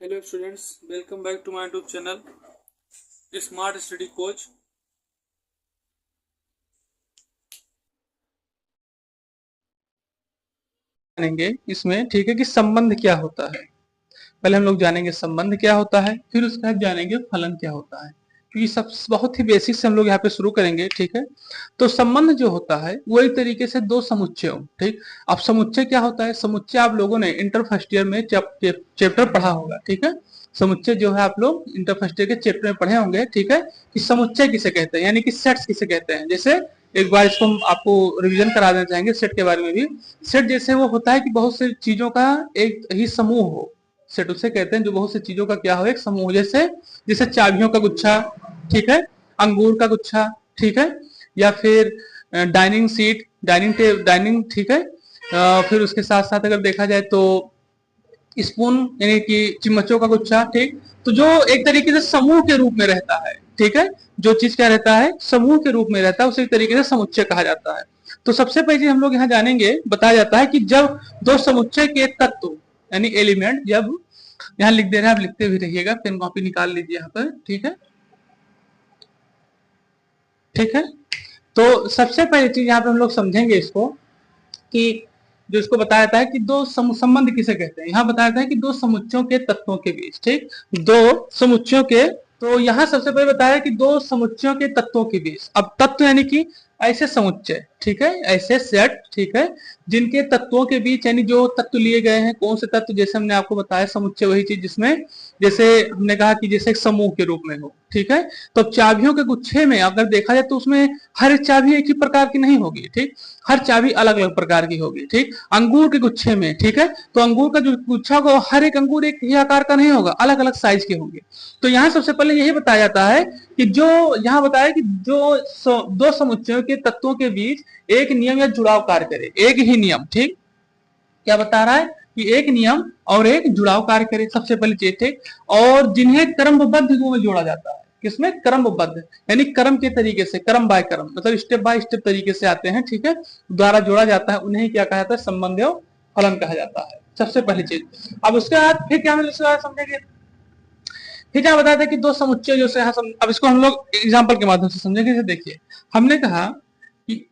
Hello students, welcome back to my YouTube channel Smart Study Coach। जानेंगे इसमें, ठीक है, कि संबंध क्या होता है। पहले हम लोग जानेंगे संबंध क्या होता है, फिर उसके बाद जानेंगे फलन क्या होता है। क्योंकि सब बहुत ही बेसिक से हम लोग यहाँ पे शुरू करेंगे, ठीक है। तो संबंध जो होता है वो एक तरीके से दो समुच्चय हो, ठीक। अब समुच्चय क्या होता है? समुच्चय आप लोगों ने इंटर फर्स्ट ईयर में चैप्टर पढ़ा होगा, ठीक है। समुच्चय जो है आप लोग इंटर फर्स्ट ईयर के चैप्टर में पढ़े होंगे, ठीक है, कि समुच्चय किसे कहते हैं, यानी कि सेट्स किसे कहते हैं। जैसे एक बार इसको हम आपको रिवीजन करा देना चाहेंगे सेट के बारे में भी। सेट जैसे वो होता है कि बहुत से चीजों का एक ही समूह हो। सेट उसे कहते हैं जो बहुत सी चीजों का क्या हो, एक समूह। जैसे जैसे चाबियों का गुच्छा, ठीक है, अंगूर का गुच्छा, ठीक है, या फिर डाइनिंग सीट, डाइनिंग, ठीक है। फिर उसके साथ साथ अगर देखा जाए तो स्पून यानी कि चम्मचों का गुच्छा, ठीक। तो जो एक तरीके से समूह के रूप में रहता है, ठीक है, जो चीज क्या रहता है, समूह के रूप में रहता है, उसे एक तरीके से समुच्चय कहा जाता है। तो सबसे पहले हम लोग यहाँ जानेंगे, बताया जाता है कि जब दो समुच्चय के तत्व यानी एलिमेंट, जब यहाँ लिख दे रहे हैं, आप लिखते भी रहिएगा, पेन कॉपी निकाल लीजिए यहाँ पर, ठीक है, ठीक है। तो सबसे पहली चीज यहाँ पे हम लोग समझेंगे इसको, कि जो इसको बताया जाता है कि दो संबंध किसे कहते हैं। यहाँ बताया जाता है कि दो समुच्चयों के तत्वों के बीच, ठीक, दो समुच्चयों के। तो यहाँ सबसे पहले बताया कि दो समुच्चयों के तत्वों के बीच। अब तत्व यानी कि ऐसे समुच्चय, ठीक है, ऐसे सेट, ठीक है, जिनके तत्वों के बीच, यानी जो तत्व लिए गए हैं, कौन से तत्व, जैसे हमने आपको बताया समुच्चय वही चीज जिसमें, जैसे हमने कहा कि जैसे एक समूह के रूप में हो, ठीक है। तो चाबियों के गुच्छे में अगर देखा जाए तो उसमें हर एक चाबी एक ही प्रकार की नहीं होगी, ठीक, हर चाबी अलग अलग प्रकार की होगी, ठीक। अंगूर के गुच्छे में, ठीक है, तो अंगूर का जो गुच्छा होगा हर एक अंगूर एक ही आकार का नहीं होगा, अलग अलग साइज के होंगे। तो यहाँ सबसे पहले यही बताया जाता है कि जो यहाँ बताया कि जो दो समुच्चयों के तत्वों के बीच एक नियम या जुड़ाव कार्य करे, एक ही नियम, ठीक, क्या बता रहा है कि एक नियम और एक जुड़ाव कार्य करे, सबसे पहली चीज, ठीक। और जिन्हें क्रमबद्ध में जोड़ा जाता है, किसमें? क्रमबद्ध, यानी क्रम के तरीके से, क्रम बाय क्रम, मतलब स्टेप बाय स्टेप तरीके से आते हैं, ठीक है, द्वारा जोड़ा जाता है, उन्हें क्या कहा जाता है? संबंध एवं फलन कहा जाता है, सबसे पहली चीज। अब उसके बाद फिर क्या समझेंगे, फिर क्या बताया था कि दो समुच्चय जो से, अब इसको हम लोग एग्जाम्पल के माध्यम से समझेंगे। जैसे देखिए, हमने कहा कि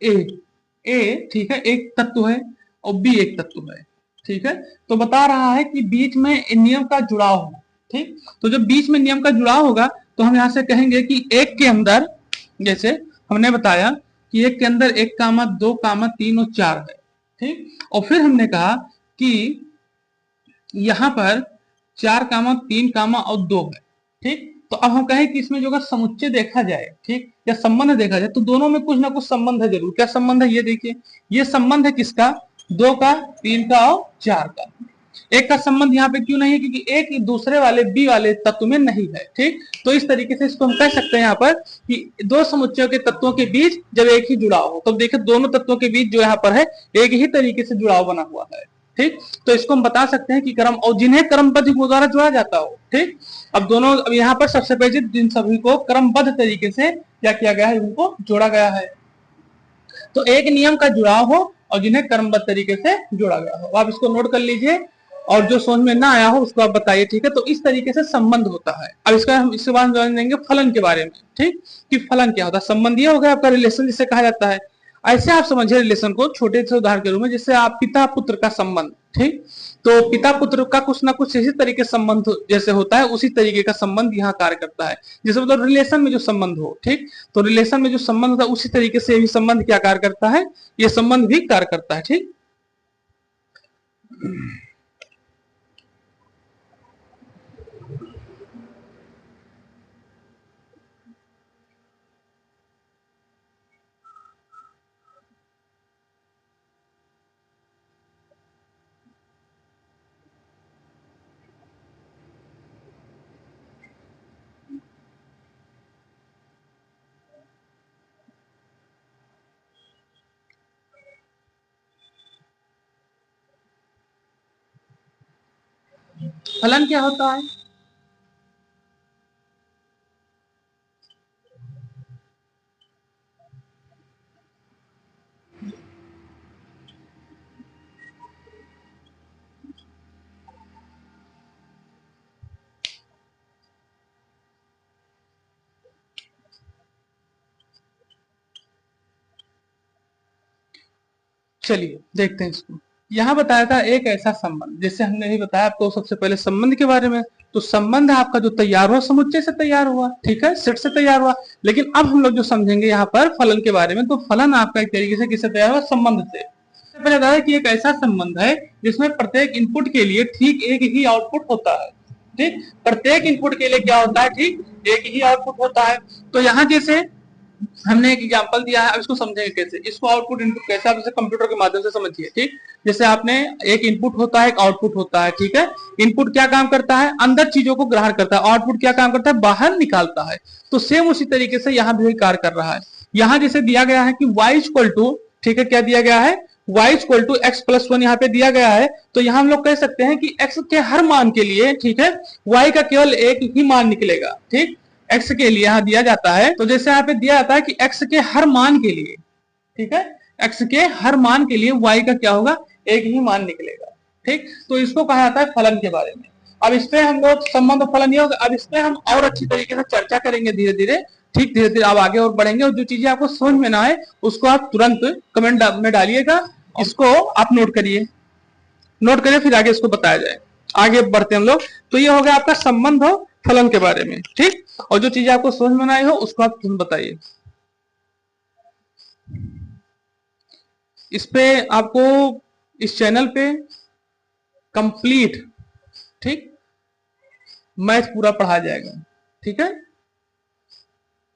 ए, ठीक है, एक तत्व है और बी एक तत्व है, ठीक है। तो बता रहा है कि बीच में नियम का जुड़ाव हो, ठीक। तो जब बीच में नियम का जुड़ाव होगा तो हम यहां से कहेंगे कि एक के अंदर, जैसे हमने बताया कि एक के अंदर एक कामा, दो कामा, तीन और चार है, ठीक। और फिर हमने कहा कि यहाँ पर चार कामा, तीन कामा और दो है, ठीक। तो अब हम कहें कि इसमें जो अगर समुच्चय देखा जाए, ठीक, या संबंध देखा जाए, तो दोनों में कुछ ना कुछ संबंध है जरूर। क्या संबंध है? ये देखिए, ये संबंध है किसका? दो का, तीन का और चार का। एक का संबंध यहाँ पे क्यों नहीं है? क्योंकि एक दूसरे वाले बी वाले तत्व में नहीं है, ठीक। तो इस तरीके से इसको हम कह सकते हैं यहाँ पर कि दो समुच्चयों के तत्वों के बीच जब एक ही जुड़ाव हो, तो देखिए दोनों तत्वों के बीच जो यहाँ पर है एक ही तरीके से जुड़ाव बना हुआ है, ठीक। तो इसको हम बता सकते हैं कि क्रम, और जिन्हें क्रमबद्ध द्वारा जोड़ा जाता हो, ठीक। अब दोनों, अब यहाँ पर सबसे पहले जिन सभी को क्रमबद्ध तरीके से क्या किया गया है, उनको जोड़ा गया है। तो एक नियम का जुड़ाव हो और जिन्हें क्रमबद्ध तरीके से जोड़ा गया हो। आप इसको नोट कर लीजिए, और जो समझ में ना आया हो उसको आप बताइए, ठीक है। तो इस तरीके से संबंध होता है। अब इसका हम इसके बाद जान लेंगे फलन के बारे में, ठीक, कि फलन क्या होता है। संबंध ये हो गया आपका रिलेशन, जिसे कहा जाता है। ऐसे आप समझिए रिलेशन को छोटे से उदाहरण के रूप में, जैसे आप पिता पुत्र का संबंध, ठीक। तो पिता पुत्र का कुछ ना कुछ इसी तरीके संबंध जैसे होता है, उसी तरीके का संबंध यहाँ कार्य करता है। जैसे मतलब रिलेशन में जो संबंध हो, ठीक, तो रिलेशन में जो संबंध होता है उसी तरीके से भी संबंध क्या कार्य करता है, ये संबंध भी कार्य करता है, ठीक। फलन क्या होता है? चलिए देखते हैं इसको। यहाँ बताया था एक ऐसा संबंध, जैसे हमने भी बताया आपको सबसे पहले संबंध के बारे में। तो संबंध आपका जो तैयार हुआ समुच्चय से तैयार हुआ, ठीक है, सेट से तैयार हुआ। लेकिन अब हम लोग जो समझेंगे यहाँ पर फलन के बारे में, तो फलन आपका एक तरीके से किससे तैयार हुआ, संबंध से। सबसे पहले बताया कि एक ऐसा संबंध है जिसमें प्रत्येक इनपुट के लिए ठीक एक ही आउटपुट होता है। ठीक, प्रत्येक इनपुट के लिए क्या होता है, ठीक एक ही आउटपुट होता है। तो यहाँ जैसे हमने एक एग्जांपल दिया है, अब इसको समझेंगे कैसे, इसको आउटपुट इनपुट कैसे, आप इसे कंप्यूटर के माध्यम से समझिए। ठीक, जैसे आपने एक इनपुट होता है एक आउटपुट होता है, ठीक है। इनपुट क्या काम करता है, अंदर चीजों को ग्रहण करता है, आउटपुट क्या काम करता है, बाहर निकालता है। तो सेम उसी तरीके से यहाँ भी कार्य कर रहा है। यहाँ जैसे दिया गया है कि y इक्वल टू, ठीक है, क्या दिया गया है, y equal to x plus one यहाँ पे दिया गया है। तो यहाँ हम लोग कह सकते हैं कि x के हर मान के लिए, ठीक है, y का केवल एक ही मान निकलेगा। ठीक, x के लिए यहाँ दिया जाता है, तो जैसे यहाँ पे दिया जाता है कि x के हर मान के लिए, ठीक है, x के हर मान के लिए y का क्या होगा, एक ही मान निकलेगा। ठीक, तो इसको कहा जाता है फलन के बारे में। अब इसपे हम लोग संबंध फलन ये होगा, अब इसपे हम और अच्छी तरीके से चर्चा करेंगे धीरे धीरे। ठीक, धीरे धीरे आप आगे और बढ़ेंगे, और जो चीजें आपको समझ में ना आए उसको आप तुरंत कमेंट में डालिएगा, इसको आप नोट करिए, नोट करिए, फिर आगे इसको बताया जाए। आगे बढ़ते हैं हम लोग। तो ये हो गया आपका संबंध हो फलन के बारे में। ठीक, और जो चीजें आपको समझ में ना आई हो उसको आप तुम बताइए। इस पे आपको इस चैनल पे कंप्लीट, ठीक, मैथ पूरा पढ़ाया जाएगा। ठीक है,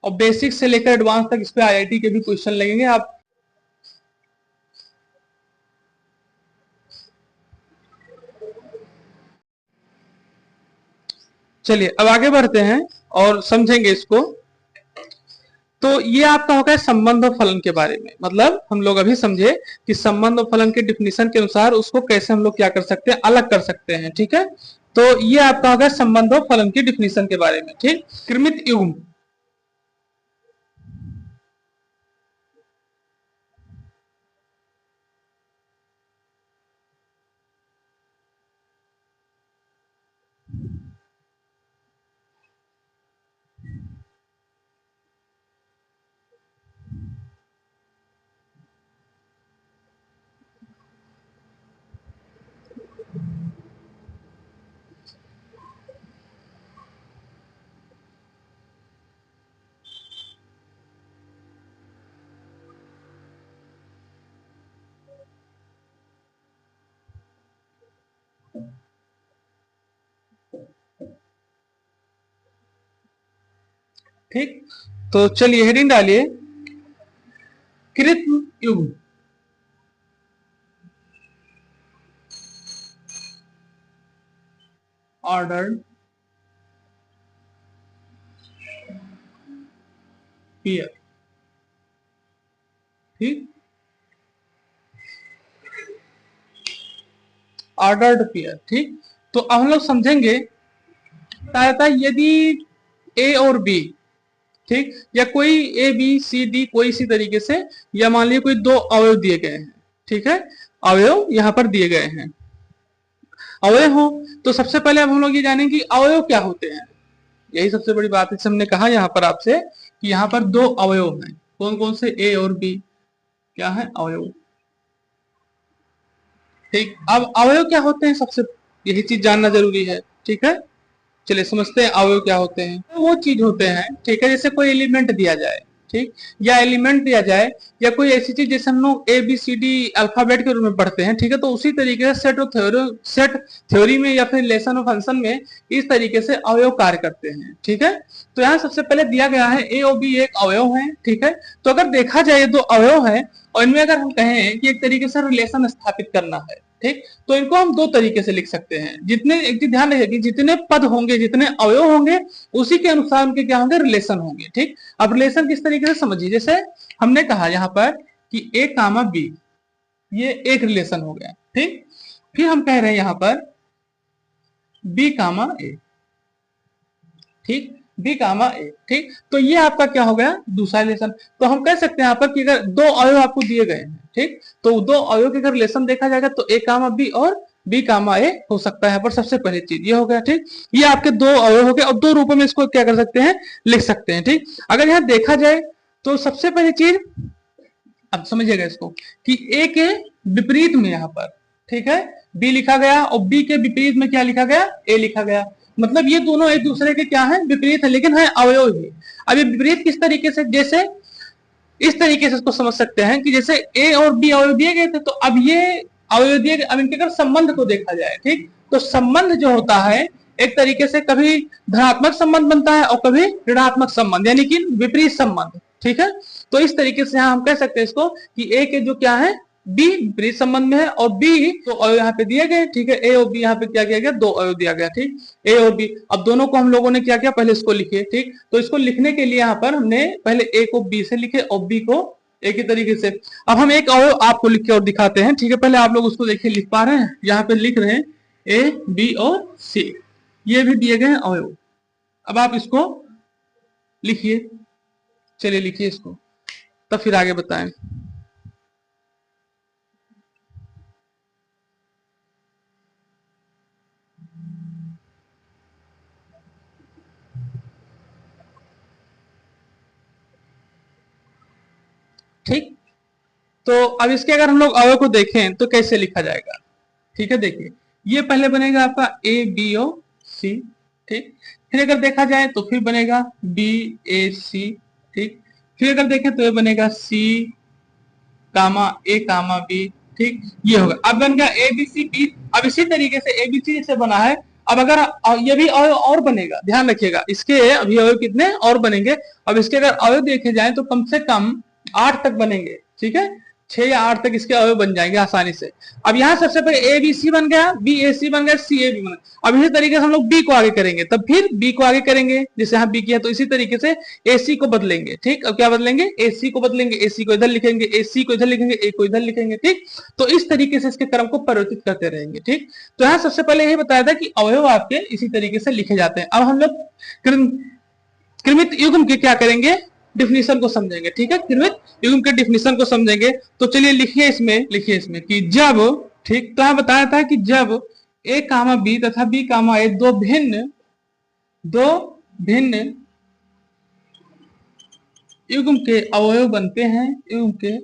और बेसिक से लेकर एडवांस तक इस पे आईआईटी के भी क्वेश्चन लगेंगे। आप चलिए अब आगे बढ़ते हैं और समझेंगे इसको। तो ये आपका होगा संबंध और फलन के बारे में। मतलब हम लोग अभी समझे कि संबंध और फलन के डिफिनीशन के अनुसार उसको कैसे हम लोग क्या कर सकते हैं, अलग कर सकते हैं। ठीक है, तो ये आपका होगा संबंध और फलन की डिफिनीशन के बारे में। ठीक, क्रमित युग्म, ठीक, तो चलिए हेडिंग डालिए कृत युग्म। Ordered pair. ठीक, ऑर्डर्ड पेयर। ठीक, तो अब हम लोग समझेंगे बताया था यदि ए और बी, ठीक, या कोई ए बी सी डी कोई इसी तरीके से, या मान लीजिए कोई दो अवयव दिए गए हैं। ठीक है, अवयव यहां पर दिए गए हैं, अवयव हो। तो सबसे पहले अब हम लोग ये जानेंगे कि अवयव क्या होते हैं। यही सबसे बड़ी बात है, हमने कहा यहाँ पर आपसे कि यहाँ पर दो अवयव हैं, कौन कौन से, ए और बी, क्या है, अवयव। ठीक, अब अवयव क्या होते हैं, सबसे यही चीज जानना जरूरी है। ठीक है, चलिए समझते हैं अवयव क्या होते हैं। तो वो चीज होते हैं, ठीक है, जैसे कोई एलिमेंट दिया जाए, ठीक, या एलिमेंट दिया जाए, या कोई ऐसी चीज जैसे हम लोग A B C D alphabet के रूप में पढ़ते हैं। ठीक है, तो उसी तरीके से सेट थ्योरी में या फिर रिलेशन और फंक्शन में इस तरीके से अवयव कार्य करते हैं। ठीक है, तो यहाँ सबसे पहले दिया गया है ए और बी एक अवयव है। ठीक है, तो अगर देखा जाए दो अवयव है, और इनमें अगर हम कहें कि एक तरीके से रिलेशन स्थापित करना है, ठीक, तो इनको हम दो तरीके से लिख सकते हैं। जितने, एक चीज ध्यान रखिए कि जितने पद होंगे, जितने अवयव होंगे, उसी के अनुसार उनके क्या होंगे, रिलेशन होंगे। ठीक, अब रिलेशन किस तरीके से समझिए, जैसे हमने कहा यहाँ पर कि ए कामा बी, ये एक रिलेशन हो गया। ठीक, फिर हम कह रहे हैं यहाँ पर बी कामा ए, ठीक, बी कामा ए। ठीक, तो ये आपका क्या हो गया, दूसरा रिलेशन। तो हम कह सकते हैं यहाँ पर कि अगर दो अवयव आपको दिए गए हैं, ठीक, तो दो अवयव के अगर रिलेशन देखा जाएगा तो ए कामा बी और बी कामा ए हो सकता है। यहाँ पर सबसे पहली चीज ये हो गया। ठीक, ये आपके दो अवयव हो गए, और दो रूपों में इसको क्या कर सकते हैं, लिख सकते हैं। ठीक, अगर यहाँ देखा जाए तो सबसे पहली चीज अब समझिएगा इसको कि ए के विपरीत में यहाँ पर, ठीक है, बी लिखा गया और बी के विपरीत में क्या लिखा गया, ए लिखा गया। मतलब ये दोनों एक दूसरे के क्या है, विपरीत है, लेकिन है अवयव ही। अब ये विपरीत किस तरीके से, जैसे इस तरीके से इसको समझ सकते हैं कि जैसे ए और बी अवयव दिए गए थे, तो अब ये अवयव दिए गए, अब इनके अगर संबंध को देखा जाए, ठीक, तो संबंध जो होता है एक तरीके से कभी धनात्मक संबंध बनता है और कभी ऋणात्मक संबंध, यानी कि विपरीत संबंध, ठीक है। तो इस तरीके से हम कह सकते हैं इसको कि ए के जो क्या है, बी विपरीत संबंध में है और बी तो अवयव यहाँ पे दिए गए, ठीक है, ए और बी यहाँ पे क्या किया गया, दो अवयव दिया गया, ठीक, ए और बी। अब दोनों को हम लोगों ने क्या किया, पहले इसको लिखे, ठीक, तो इसको लिखने के लिए यहाँ पर हमने पहले ए को बी से लिखे और बी को ए के तरीके से। अब हम एक अवयव आपको लिख के और दिखाते हैं, ठीक है, पहले आप लोग उसको देखिए, लिख पा रहे हैं, यहाँ पे लिख रहे हैं ए बी और सी, ये भी दिए गए हैं अवयव। अब आप इसको लिखिए, चलिए लिखिए इसको, तब फिर आगे बताएं। ठीक, तो अब इसके अगर हम लोग अवयव को देखें तो कैसे लिखा जाएगा, ठीक है, देखिए ये पहले बनेगा आपका ए बी ओ सी, ठीक, फिर अगर देखा जाए तो फिर बनेगा बी ए सी, ठीक, फिर अगर देखें तो ये बनेगा सी कामा ए कामा बी, ठीक, ये होगा। अब बन गया ए बी सी बी। अब इसी तरीके से ए बी सी जैसे बना है, अब अगर ये भी अवयव और बनेगा, ध्यान रखिएगा, इसके अभी अवयव कितने और बनेंगे। अब इसके अगर अवयव देखे जाए तो कम से कम 8 तक बनेंगे, ठीक है, 6 या 8 तक इसके अवयव बन जाएंगे आसानी से। अब यहाँ सबसे पहले ए बी सी बन गया, बी ए सी बन गया, सी ए बी बन गया। अब इसी तरीके से हम लोग बी को आगे करेंगे, तब फिर बी को आगे करेंगे, जैसे यहाँ बी किया, तो इसी तरीके से ए सी को बदलेंगे, ठीक। अब क्या बदलेंगे, ए सी को बदलेंगे, ए सी को इधर लिखेंगे, ए सी को इधर लिखेंगे, ए को इधर लिखेंगे, ठीक। तो इस तरीके से इसके क्रम को परिवर्तित करते रहेंगे, ठीक। तो यहाँ सबसे पहले यही बताया था कि अवयव आपके इसी तरीके से लिखे जाते हैं। अब हम लोग कृमित युग्म के क्या करेंगे, डिफिनीशन को समझेंगे, ठीक है, कृमित युग्म के डिफिनीशन को समझेंगे। तो चलिए लिखिए इसमें कि जब, ठीक, तो यहाँ बताया था कि जब ए कामा बी तथा बी कामा ए दो भिन्न युग्म के अवयव बनते हैं, युग्म के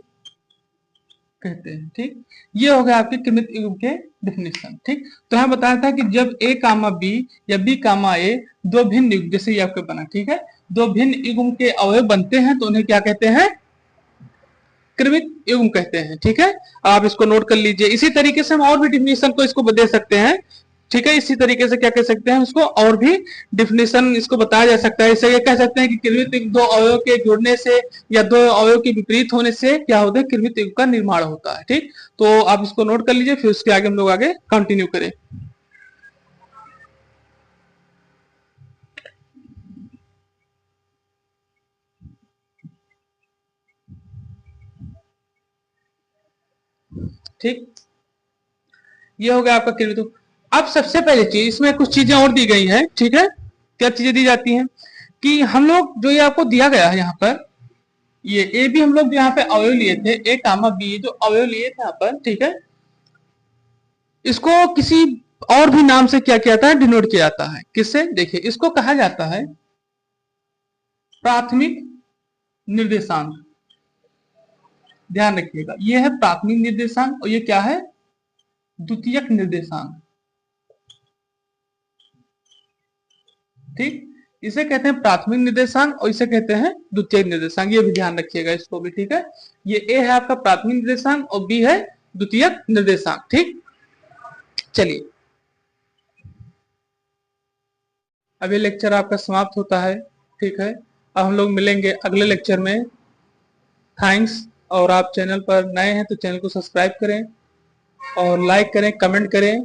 कहते हैं, ठीक। ये हो गया आपके कृमित युग्म के डिफिनीशन, ठीक। तो यहाँ बताया था कि जब ए कामा बी या बी कामा ए दो भिन्न युग्म, जैसे ये आपके बना, ठीक है, दो भिन्न युग्म के अवयव बनते हैं तो उन्हें क्या कहते हैं, कृमित युग्म कहते हैं, ठीक है। आप इसको नोट कर लीजिए। इसी तरीके से हम और भी डिफिनीशन को इसको दे सकते हैं, ठीक है, इसी तरीके से क्या कह सकते हैं इसको, और भी डिफिनीशन इसको बताया जा सकता है। इसे ये कह सकते हैं कि कृमित युग्म दो अवयव के जुड़ने से या दो अवयव के विपरीत होने से क्या होता है, कृमित युग्म का निर्माण होता है, ठीक। तो आप इसको नोट कर लीजिए, फिर उसके आगे हम लोग आगे कंटिन्यू करें। ठीक, ये हो गया आपका कृमित युग्म। अब सबसे पहली चीज, इसमें कुछ चीजें और दी गई हैं, ठीक है, क्या चीजें दी जाती हैं कि हम लोग जो ये आपको दिया गया है यहाँ पर, ये ए बी हम लोग यहाँ पे अवयव लिए थे, ए कामा बी जो अवयव लिए थे यहाँ पर, ठीक है, इसको किसी और भी नाम से क्या किया जाता है, डिनोट किया जाता है, किससे, देखिए इसको कहा जाता है प्राथमिक निर्देशांक। ध्यान रखिएगा, ये है प्राथमिक निर्देशांक और ये क्या है, द्वितीयक निर्देशांक, ठीक। इसे कहते हैं प्राथमिक निर्देशांक और इसे कहते हैं द्वितीयक निर्देशांक, ये भी ध्यान रखिएगा इसको भी, ठीक है। ये ए है आपका प्राथमिक निर्देशांक और बी है द्वितीयक निर्देशांक, ठीक। चलिए अब ये लेक्चर आपका समाप्त होता है, ठीक है। अब हम लोग मिलेंगे अगले लेक्चर में। थैंक्स। और आप चैनल पर नए हैं तो चैनल को सब्सक्राइब करें और लाइक करें, कमेंट करें।